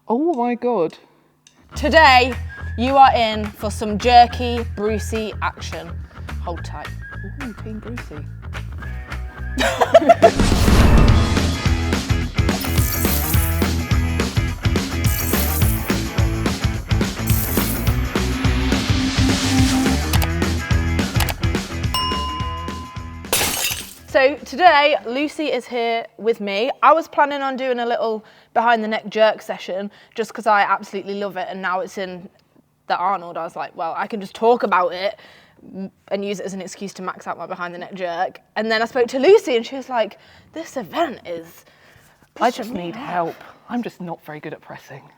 Oh my God. Today, you are in for some jerky, Brucey action. Hold tight. Ooh, Team Brucey. So today, Lucy is here with me. I was planning on doing a little behind the neck jerk session just because I absolutely love it, and now it's in the Arnold. I was like, well, I can just talk about it and use it as an excuse to max out my behind the neck jerk. And then I spoke to Lucy and she was like, this event is... I just need help. I'm just not very good at pressing.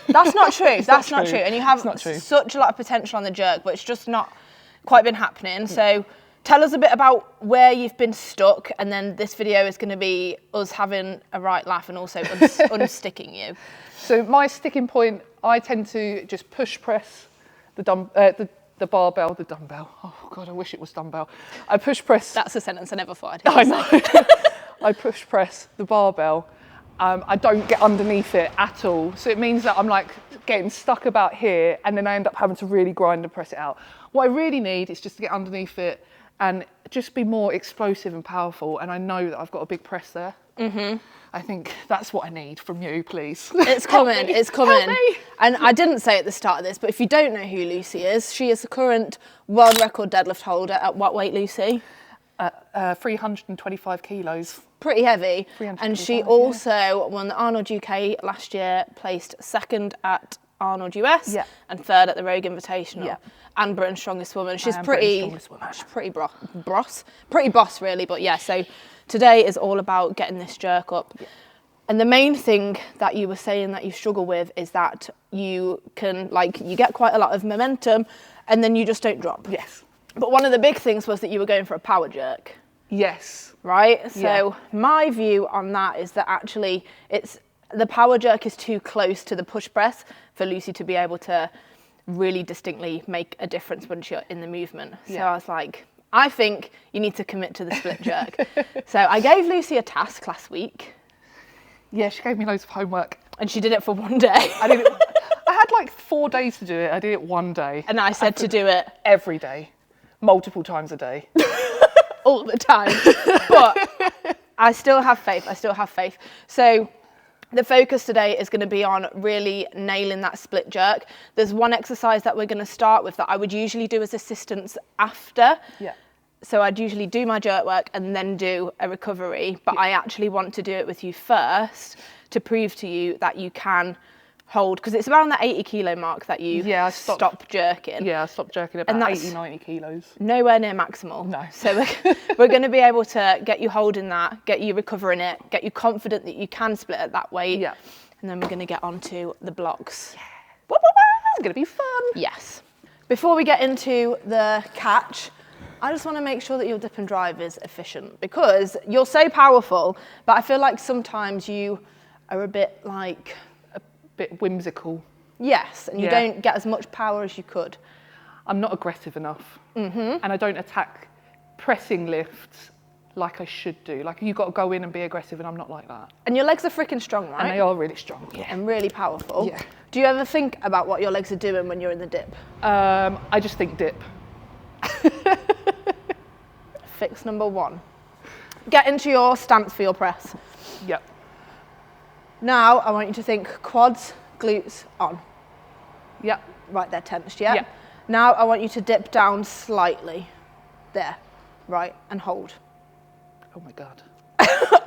That's not true. That's not true. And you have such a lot of potential on the jerk, but it's just not quite been happening. So tell us a bit about where you've been stuck, and then this video is going to be us having a right laugh and also unsticking you. So my sticking point, I tend to just push press the barbell, the dumbbell. Oh God, I wish it was dumbbell. I push press. That's a sentence I never thought I know. I push press the barbell. I don't get underneath it at all. So it means that I'm like getting stuck about here, and then I end up having to really grind and press it out. What I really need is just to get underneath it and just be more explosive and powerful. And I know that I've got a big press there. Mm-hmm. I think that's what I need from you, please. It's coming, it's coming. And I didn't say at the start of this, but if you don't know who Lucy is, she is the current world record deadlift holder at what weight, Lucy? 325 kilos. Pretty heavy. And she also won the Arnold UK last year, placed second at Arnold US and third at the Rogue Invitational, and Britain's Strongest Woman. She's pretty boss really, but yeah, so today is all about getting this jerk up. And the main thing that you were saying that you struggle with is that you can, you get quite a lot of momentum and then you just don't drop. Yes. But one of the big things was that you were going for a power jerk. Yes. Right? So my view on that is that actually the power jerk is too close to the push press for Lucy to be able to really distinctly make a difference when she's in the movement. So I was like, I think you need to commit to the split jerk. So I gave Lucy a task last week. Yeah, she gave me loads of homework. And she did it for one day. I had like 4 days to do it. I did it one day. And I said to do it every day, multiple times a day. All the time. But I still have faith. So the focus today is going to be on really nailing that split jerk. There's one exercise that we're going to start with that I would usually do as assistance after. Yeah. So I'd usually do my jerk work and then do a recovery, but I actually want to do it with you first to prove to you that you can hold, because it's around that 80 kilo mark that you stop jerking. Yeah, I stopped jerking about 80, 90 kilos. Nowhere near maximal. No. So we're going to be able to get you holding that, get you recovering it, get you confident that you can split at that weight. Yeah. And then we're going to get onto the blocks. Yeah. It's going to be fun. Yes. Before we get into the catch, I just want to make sure that your dip and drive is efficient, because you're so powerful, but I feel like sometimes you are a bit whimsical. Yes, and you don't get as much power as you could. I'm not aggressive enough, and I don't attack pressing lifts like I should do. Like, you've got to go in and be aggressive, and I'm not like that. And your legs are freaking strong, right? And they are really strong, and really powerful. Yeah. Do you ever think about what your legs are doing when you're in the dip? I just think dip. Fix number 1. Get into your stance for your press. Yep. Now, I want you to think quads, glutes on. Yep. Right, they're tensed, yeah? Yep. Now, I want you to dip down slightly. There, right, and hold. Oh my God.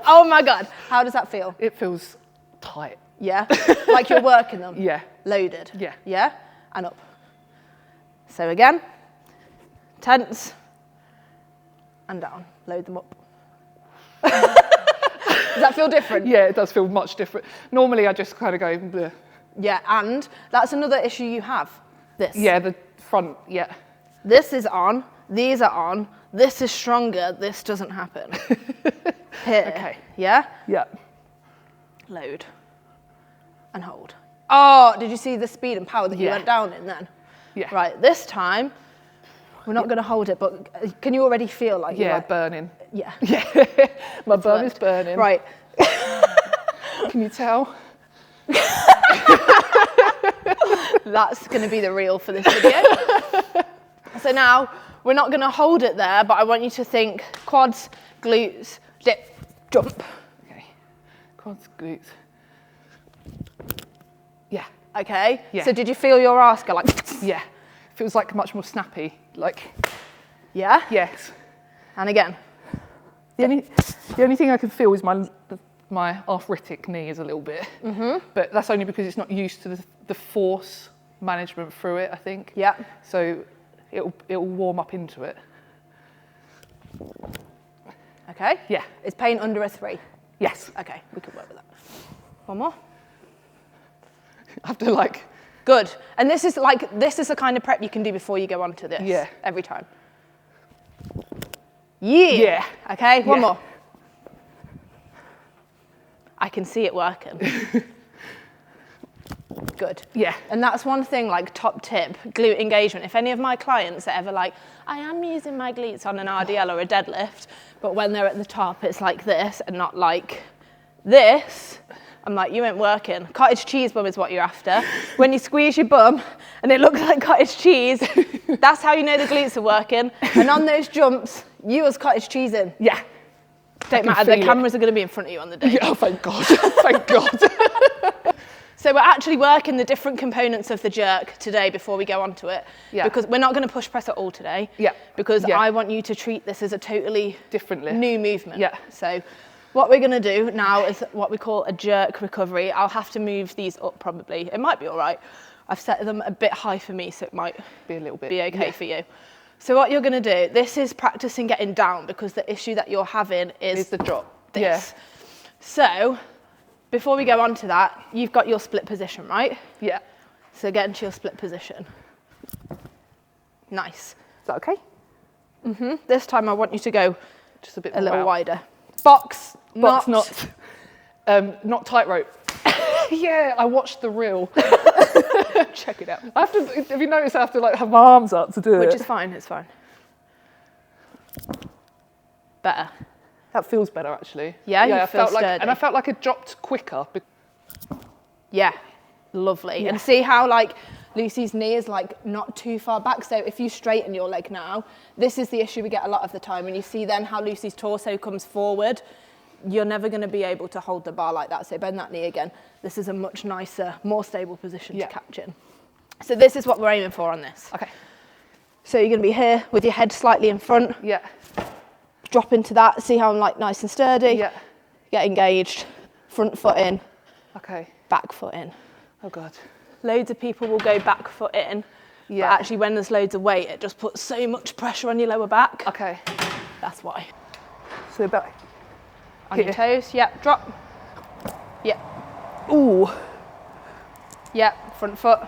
Oh my God, how does that feel? It feels tight. Yeah? Like you're working them? Yeah. Loaded? Yeah. Yeah? And up. So again, tense, and down. Load them up. Does that feel different? Yeah, it does feel much different. Normally I just kind of go, bleh. Yeah, and that's another issue you have. This. Yeah, the front, yeah. This is on, these are on, this is stronger, this doesn't happen. Here. Okay. Yeah? Yeah. Load. And hold. Oh, did you see the speed and power that you went down in then? Yeah. Right, this time, we're not going to hold it, but can you already feel like you're burning. Yeah. Yeah. My bum is burning. Right. Can you tell? That's going to be the reel for this video. So now, we're not going to hold it there, but I want you to think quads, glutes, dip, jump. Okay. Quads, glutes. Yeah. Okay. Yeah. So did you feel your arse go like? Yeah. Feels like much more snappy. Like. Yeah. Yes. And again. The only thing I can feel is my arthritic knee is a little bit. But that's only because it's not used to the force management through it, I think. Yeah. So it'll warm up into it. Okay. Yeah. Is pain under a 3? Yes. Okay, we can work with that. One more. I have to like. Good. And this is the kind of prep you can do before you go on to this. Yeah. Every time. Yeah. Okay, one more. I can see it working. Good. Yeah. And that's one thing, like top tip, glute engagement. If any of my clients are ever like, I am using my glutes on an RDL or a deadlift, but when they're at the top, it's like this and not like this, I'm like, you ain't working. Cottage cheese bum is what you're after. When you squeeze your bum and it looks like cottage cheese, that's how you know the glutes are working. And on those jumps, you was cottage cheese in. Yeah. Don't matter, the cameras are going to be in front of you on the day. Yeah, oh, thank God. Thank God. So we're actually working the different components of the jerk today before we go on to it. Yeah. Because we're not going to push press at all today. Yeah. Because Yeah. I want you to treat this as a totally Different lift. new movement. Yeah. So what we're going to do now is what we call a jerk recovery. I'll have to move these up probably. It might be all right. I've set them a bit high for me, so it might Be a little bit. be okay for you. So what you're going to do, this is practicing getting down because the issue that you're having is the drop. this. Yeah. So before we go on to that, you've got your split position, right? Yeah. So get into your split position. Nice. Is that okay? This time I want you to go Just a bit a more little out. wider. Box, Box, not. not tightrope. Yeah, I watched the reel. Check it out. I have to. Have you noticed I have to like have my arms up to do it? Which is fine, it's fine. Better. That feels better actually. Yeah, you I feel felt like, sturdy. and I felt like it dropped quicker. Yeah, lovely. Yeah. And see how like Lucy's knee is like not too far back. So if you straighten your leg now, this is the issue we get a lot of the time. And you see then how Lucy's torso comes forward, you're never going to be able to hold the bar like that. So bend that knee again. This is a much nicer, more stable position to catch in. So this is what we're aiming for on this. Okay. So you're going to be here with your head slightly in front. Yeah. Drop into that. See how I'm like nice and sturdy. Yeah. Get engaged. Front foot in. Okay. Back foot in. Oh God. Loads of people will go back foot in. Yeah. But actually when there's loads of weight, it just puts so much pressure on your lower back. Okay. That's why. So back. On your toes. Yep. Drop. Yep. Ooh. Yep. Front foot.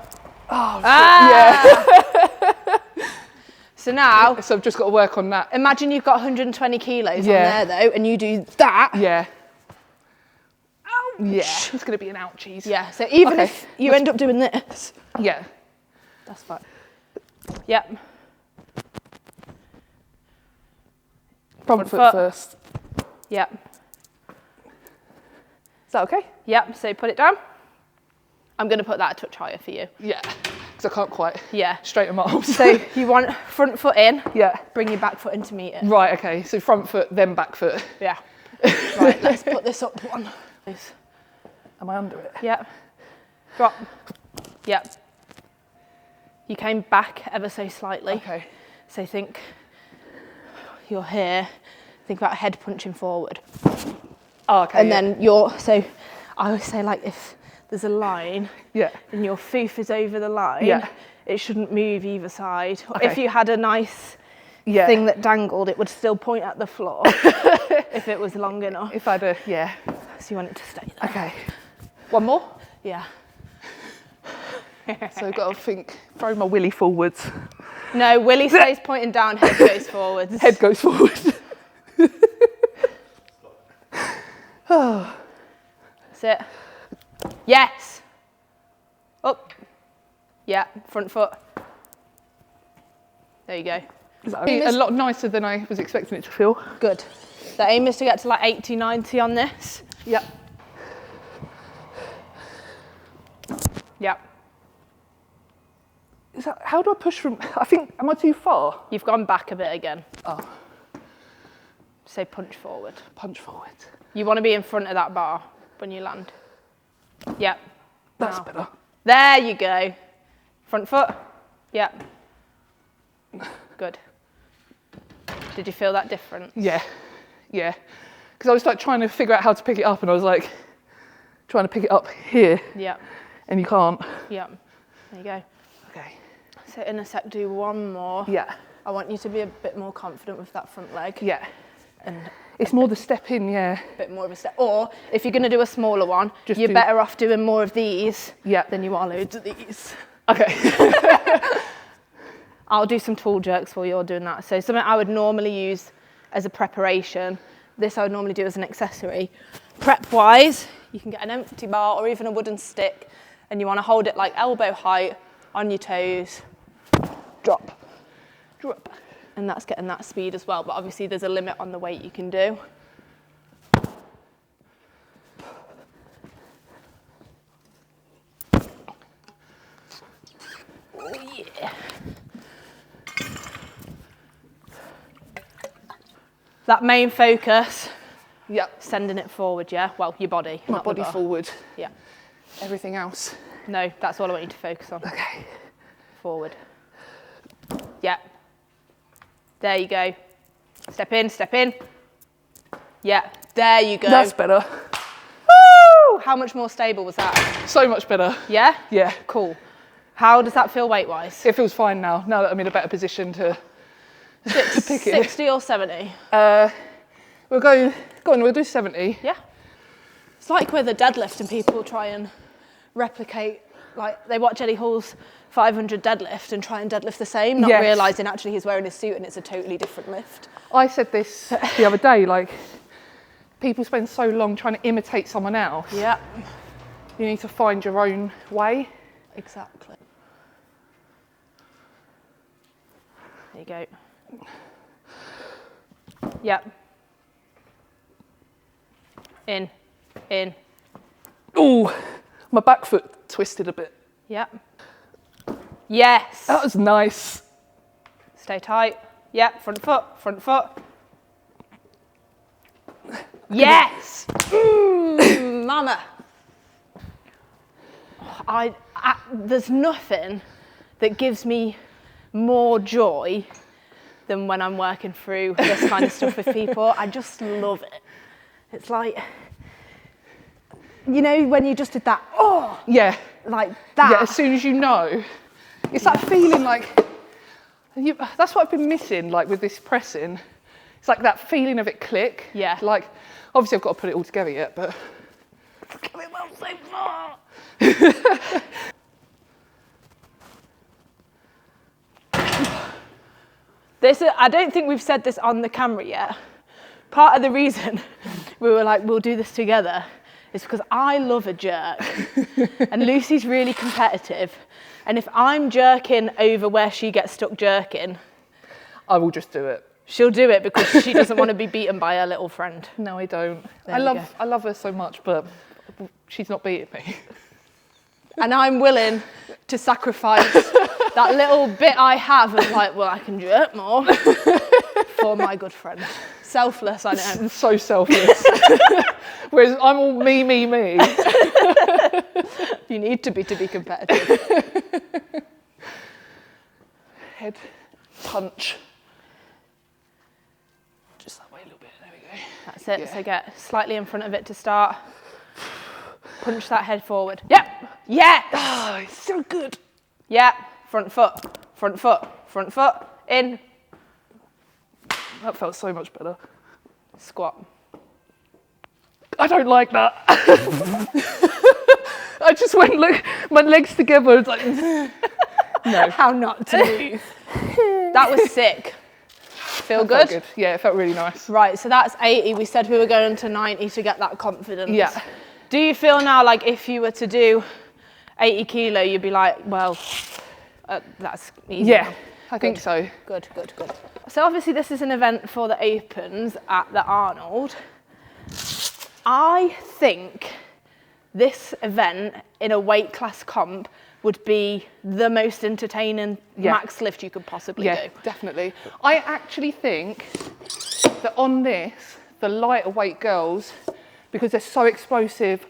Oh. Ah! Yeah. So now, So I've just got to work on that. imagine you've got 120 kilos on Yeah. there though, and you do that. Yeah. Ouch. Yeah. It's going to be an ouchies. Yeah. So even Okay. if you end up doing this, Yeah. that's fine. Yep. Front foot foot. first. Yep. Is that okay? Yep. So put it down. I'm going to put that a touch higher for you. Yeah. Because I can't quite Yeah. straighten my arms. So you want front foot in. Yeah. Bring your back foot in to meet it. Right, okay. So front foot, then back foot. Yeah. Right, let's put this up one. Am I under it? Yep. Drop. Yep. You came back ever so slightly. Okay. So think you're here. Think about head punching forward. Oh, okay. And then so I always say like if there's a line Yeah. and your foof is over the line, Yeah. it shouldn't move either side. Okay. If you had a nice Yeah. thing that dangled, it would still point at the floor if it was long enough. If I'd yeah. So you want it to stay there. Okay. One more. Yeah. So I've got to think, throw my willy forwards. No, Willie stays pointing down, head goes forwards. Head goes forward. That's it. Yes. Up. Yeah, front foot. There you go. A lot nicer than I was expecting it to feel. Good. The aim is to get to like 80, 90 on this. Yep. Yep. Is that, how do I push from, I think, am I too far? You've gone back a bit again. Oh, Say punch forward. punch forward. You want to be in front of that bar when you land. Yep. That's Now. better. There you go. Front foot. Yep. Good. Did you feel that difference? Yeah, yeah. Because I was like trying to figure out how to pick it up and I was like trying to pick it up here. Yep. And you can't. Yep. There you go. Okay. So in a sec, do one more. Yeah. I want you to be a bit more confident with that front leg. Yeah. And It's more the step in, yeah. a bit more of a step. Or if you're going to do a smaller one, Just you're do- better off doing more of these Yeah. than you are loads of these. Okay. I'll do some tool jerks while you're doing that. So something I would normally use as a preparation, this I would normally do as an accessory. Prep-wise, you can get an empty bar or even a wooden stick, and you want to hold it like elbow height on your toes. Drop. Drop. And that's getting that speed as well, but obviously there's a limit on the weight you can do. Oh yeah. That main focus, Yeah. sending it forward, yeah? Well, your body, My not the body bar. forward. Yeah. Everything else. No, that's all I want you to focus on. Okay. Forward. Yeah. There you go. Step in, step in. Yeah, there you go. That's better. Woo! How much more stable was that? So much better. Yeah? Yeah. Cool. How does that feel weight-wise? It feels fine now that I'm in a better position to pick it. 60 or 70? We'll go on, we'll do 70. Yeah. It's like with a deadlift and people try and replicate, like they watch Eddie Hall's 500 deadlift and try and deadlift the same, not Yes. realising actually he's wearing a suit and it's a totally different lift. I said this the other day, like, people spend so long trying to imitate someone else. Yeah. You need to find your own way. Exactly. There you go. Yep. In. Ooh, my back foot twisted a bit. Yep. Yes. That was nice. Stay tight. Yep. Front foot. Yes. Mama. There's nothing that gives me more joy than when I'm working through this kind of stuff with people. I just love it. It's like, you know, when you just did that, oh, Yeah. like that. Yeah, as soon as you know. It's that feeling like, that's what I've been missing, like with this pressing. It's like that feeling of it click. Yeah. Like, obviously I've got to put it all together yet, but. I don't think we've said this on the camera yet. Part of the reason we were like, we'll do this together is because I love a jerk and Lucy's really competitive. And if I'm jerking over where she gets stuck jerking, I will just do it. she'll do it because she doesn't want to be beaten by her little friend. No, I don't. There I we love her so much, but she's not beating me. And I'm willing to sacrifice that little bit I have of like, well, I can jerk more for my good friend. Selfless, I know. So selfless. Whereas I'm all me. You need to be competitive. Head punch. Just that way a little bit. There we go. That's it. Yeah. So get slightly in front of it to start. Punch that head forward. Yep. Yeah. Oh, it's so good. Yeah. Front foot. In. That felt so much better. Squat. I don't like that. I just went, look, my legs together. It's like, no. How not to move. That was sick. Feel That felt good? Yeah, it felt really nice. Right, so that's 80. We said we were going to 90 to get that confidence. Yeah. Do you feel now like if you were to do 80 kilo, you'd be like, well, that's easy. Yeah, now. I think so. Good. So obviously this is an event for the Opens at the Arnold. I think this event in a weight class comp would be the most entertaining max lift you could possibly do. Yeah, definitely. I actually think that on this, the lighter weight girls, because they're so explosive,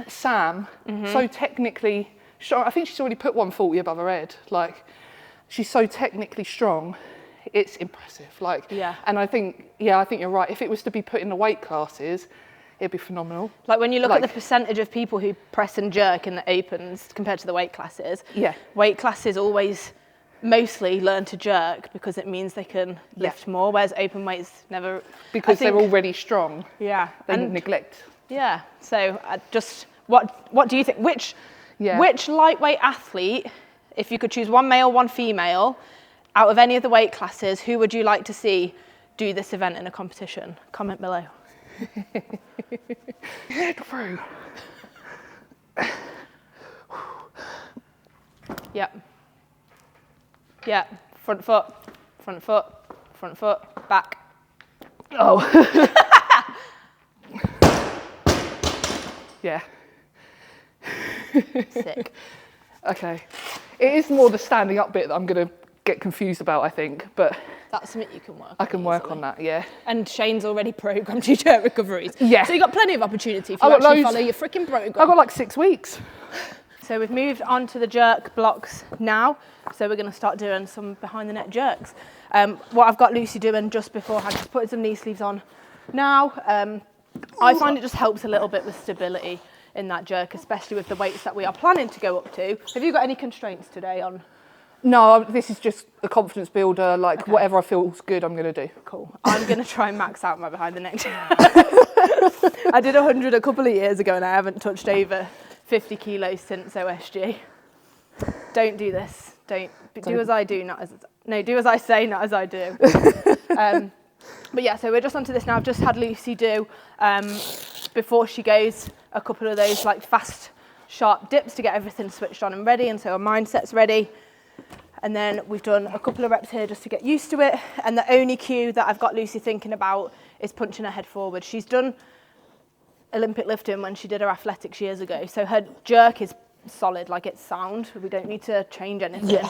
Sam, so technically strong. I think she's already put 140 above her head. Like, she's so technically strong. It's impressive. Like, and I think you're right. If it was to be put in the weight classes, it'd be phenomenal. Like when you look at the percentage of people who press and jerk in the opens compared to the weight classes, weight classes always mostly learn to jerk because it means they can lift more, whereas open weights never. Because they're already strong. Yeah. They neglect. Yeah. So just what do you think? Which lightweight athlete, if you could choose one male, one female, out of any of the weight classes, who would you like to see do this event in a competition? Comment below. Head through. Yep. Yeah. Front foot, front foot, front foot, back. Oh. Yeah. Sick. Okay. It is more the standing up bit that I'm going to get confused about, I think, but that's something you can work on. I can work on that, yeah. And Shane's already programmed you jerk recoveries. Yeah. So you've got plenty of opportunity if you actually follow your freaking program. I've got like 6 weeks. So we've moved on to the jerk blocks now. So we're going to start doing some behind the neck jerks. What I've got Lucy doing just beforehand, she's putting some knee sleeves on now. I find it just helps a little bit with stability in that jerk, especially with the weights that we are planning to go up to. Have you got any constraints today on? No, this is just a confidence builder, like whatever I feel is good, I'm going to do. Cool. I'm going to try and max out my behind the neck jerk. I did 100 a couple of years ago and I haven't touched over 50 kilos since OSG. Don't do this. Do as I do, not as... No, do as I say, not as I do. But yeah, so we're just onto this now. I've just had Lucy do, before she goes, a couple of those like fast, sharp dips to get everything switched on and ready, and so our mindset's ready. And then we've done a couple of reps here just to get used to it. And the only cue that I've got Lucy thinking about is punching her head forward. She's done Olympic lifting when she did her athletics years ago. So her jerk is solid, like it's sound. We don't need to change anything. Yeah.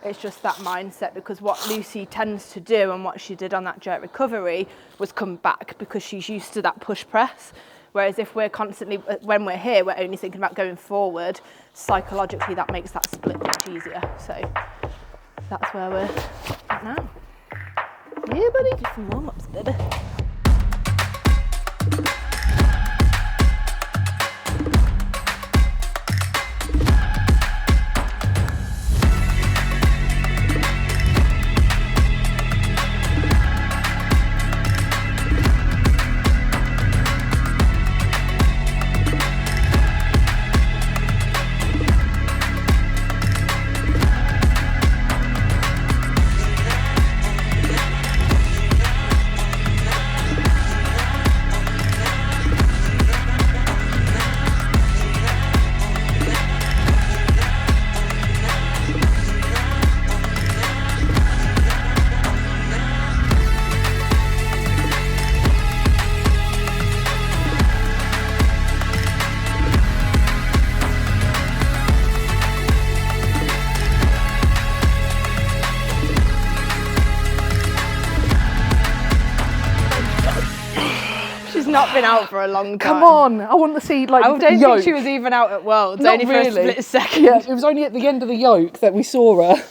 It's just that mindset, because what Lucy tends to do and what she did on that jerk recovery was come back because she's used to that push press. Whereas if we're constantly, when we're here, we're only thinking about going forward, psychologically that makes that split much easier. So that's where we're at now. Yeah, buddy, do some warm-ups, baby. Not been out for a long time. Come on, I want to see like I don't think she was even out at Worlds, Not only really. for a split second. Yeah, it was only at the end of the yoke that we saw her.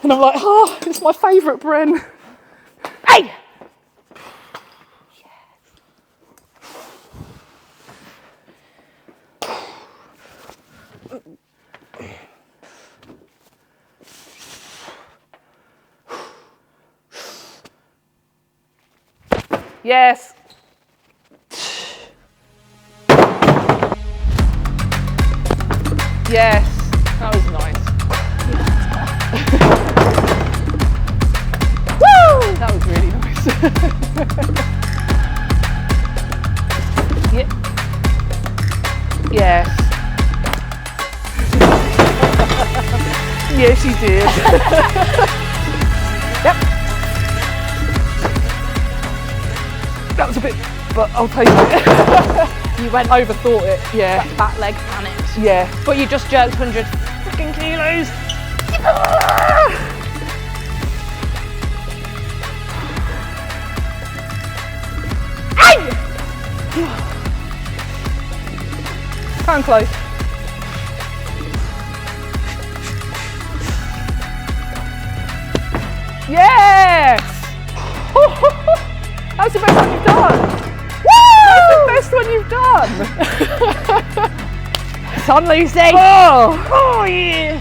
And I'm like, oh, it's my favourite Bren. Hey! Yes. Yes, that was nice. Woo! That was really nice. Yeah. Yes. Yes, you did. Yep. That was a bit, but I'll take it. You went overthought it. Yeah. back leg panicked. Yeah. But you just jerked 100 freaking kilos. Come close. Yes! That's the best one you've done. Woo! That's the best one you've done. It's on, Lucy. Oh yeah.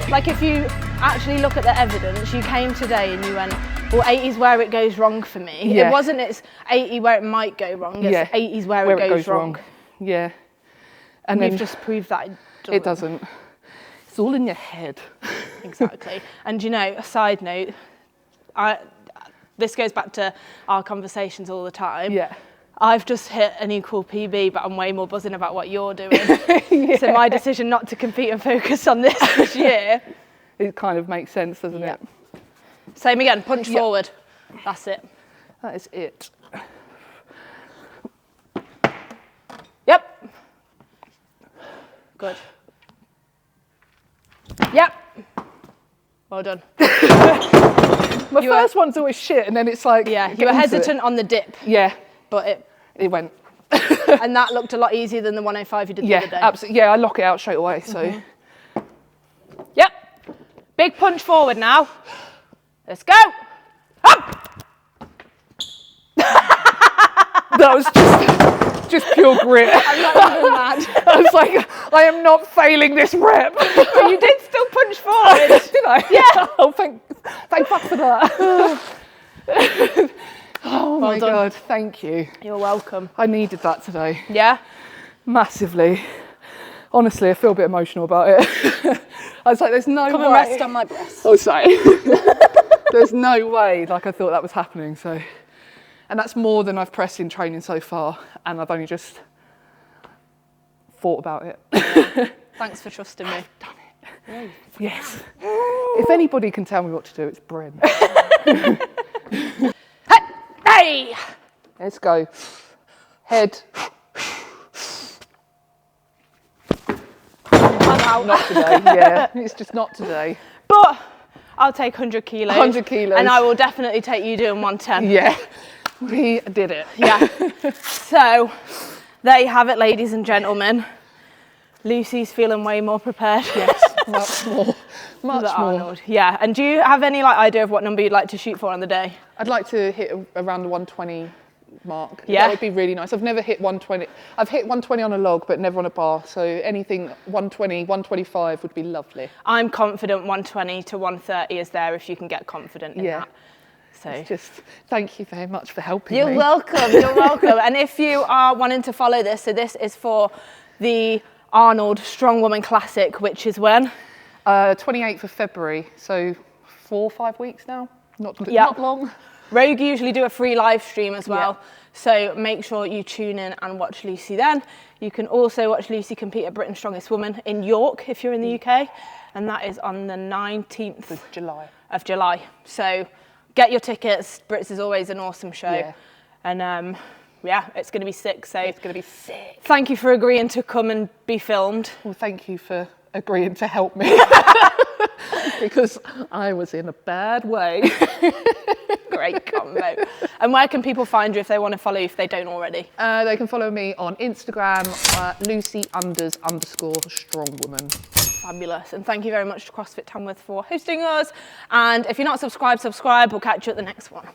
Like if you actually look at the evidence, you came today and you went, well, 80's where it goes wrong for me. Yeah. It wasn't it's 80 where it might go wrong, it's 80's where it goes wrong. Yeah. And You've then just proved that it doesn't. It's all in your head. Exactly. And you know, a side note, this goes back to our conversations all the time. Yeah. I've just hit an equal PB, but I'm way more buzzing about what you're doing. Yeah. So my decision not to compete and focus on this year. It kind of makes sense, doesn't it? Same again, punch forward. That's it. That is it. Yep. Good. Yep. Well done. My first one's always shit, and then it's like... Yeah, you were hesitant on the dip. Yeah. But it went. And that looked a lot easier than the 105 you did the other day. Yeah, absolutely. Yeah, I lock it out straight away, so... Yep. Big punch forward now. Let's go. Up. That was just pure grit. I'm not even mad. I was like, I am not failing this rep. But you did still punch forward. Did I? Yeah. Oh, thank fuck for that. Oh my God, thank you. You're welcome. I needed that today. Yeah? Massively. Honestly, I feel a bit emotional about it. I was like, there's no way. Come and rest on my breast. Oh, sorry. There's no way, like I thought that was happening, so. And that's more than I've pressed in training so far, and I've only just thought about it. Thanks for trusting me. Done it. Yes. If anybody can tell me what to do, it's Bryn. Hey! Let's go. Head. I'm out. Not today, yeah. It's just not today. But I'll take 100 kilos. 100 kilos. And I will definitely take you doing 110. Yeah. We did it. Yeah. So, there you have it, ladies and gentlemen. Lucy's feeling way more prepared. Yes, much more. Much more. Arnold. Yeah. And do you have any idea of what number you'd like to shoot for on the day? I'd like to hit around the 120 mark. Yeah. That would be really nice. I've never hit 120. I've hit 120 on a log, but never on a bar. So anything 120, 125 would be lovely. I'm confident 120 to 130 is there if you can get confident in that. So it's just thank you very much for helping You're me. welcome. You're welcome. And if you are wanting to follow this, so this is for the Arnold Strongwoman Classic, which is when? 28th of February. So 4 or 5 weeks now. Not long. Rogue usually do a free live stream as well. Yeah. So make sure you tune in and watch Lucy then. You can also watch Lucy compete at Britain's Strongest Woman in York if you're in the UK. And that is on the 19th of July. So get your tickets. Brits is always an awesome show. Yeah. And yeah, it's going to be sick. So it's going to be sick. Thank you for agreeing to come and be filmed. Well, thank you for agreeing to help me. Because I was in a bad way. Great combo. And where can people find you if they want to follow you if they don't already? They can follow me on Instagram, Lucy_Strongwoman. Fabulous. And thank you very much to CrossFit Tamworth for hosting us. And if you're not subscribed, subscribe. We'll catch you at the next one.